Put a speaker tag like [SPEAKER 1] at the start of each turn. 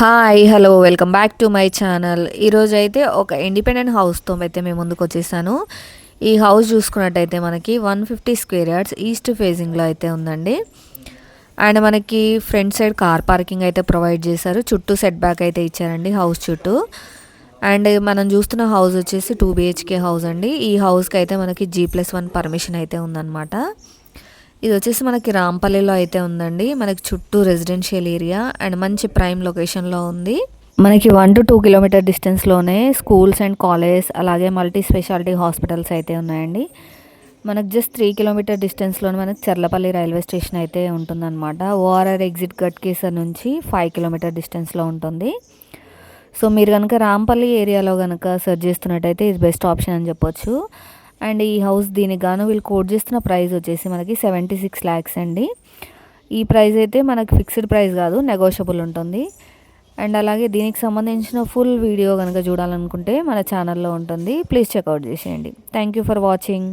[SPEAKER 1] Hi hello welcome back to my channel. ఈరోజు అయితే ఒక ఇండిపెండెంట్ హౌస్తో అయితే మేము ముందుకు వచ్చేసాను. ఈ హౌస్ చూసుకున్నట్టయితే మనకి 150 స్క్వేర్ యార్డ్స్ ఈస్ట్ ఫేజింగ్లో అయితే ఉందండి. అండ్ మనకి ఫ్రంట్ సైడ్ కార్ పార్కింగ్ అయితే ప్రొవైడ్ చేశారు. చుట్టూ సెట్ బ్యాక్ అయితే ఇచ్చారండి హౌస్ చుట్టూ. అండ్ మనం చూస్తున్న హౌస్ వచ్చేసి 2 BHK హౌస్ అండి. ఈ హౌస్కి అయితే మనకి G+1 పర్మిషన్ అయితే ఉందన్నమాట. ఇది వచ్చేసి మనకి రాంపల్లిలో అయితే ఉందండి. మనకి చుట్టూ రెసిడెన్షియల్ ఏరియా అండ్ మంచి ప్రైమ్ లొకేషన్లో ఉంది. మనకి 1 to 2 కిలోమీటర్ డిస్టెన్స్లోనే స్కూల్స్ అండ్ కాలేజ్ అలాగే మల్టీ స్పెషాలిటీ హాస్పిటల్స్ అయితే ఉన్నాయండి. మనకు జస్ట్ 3 కిలోమీటర్ డిస్టెన్స్లోనే మనకి చర్లపల్లి రైల్వే స్టేషన్ అయితే ఉంటుందన్నమాట. ఓఆర్ఆర్ ఎగ్జిట్ గట్కేసర్ నుంచి 5 కిలోమీటర్ డిస్టెన్స్లో ఉంటుంది. సో మీరు కనుక రాంపల్లి ఏరియాలో కనుక సెర్చ్ చేస్తున్నట్టయితే ఇది బెస్ట్ ఆప్షన్ అని చెప్పొచ్చు. అండ్ ఈ హౌస్ దీనికి గాను వీళ్ళు కోట్ చేస్తున్న ప్రైస్ వచ్చేసి మనకి 76 lakhs అండి. ఈ ప్రైస్ అయితే మనకి ఫిక్స్డ్ ప్రైస్ కాదు, నెగోషియబుల్ ఉంటుంది. అండ్ అలాగే దీనికి సంబంధించిన ఫుల్ వీడియో కనుక చూడాలనుకుంటే మన ఛానల్లో ఉంటుంది. ప్లీజ్ చెక్అవుట్ చేసేయండి. Thank you for watching.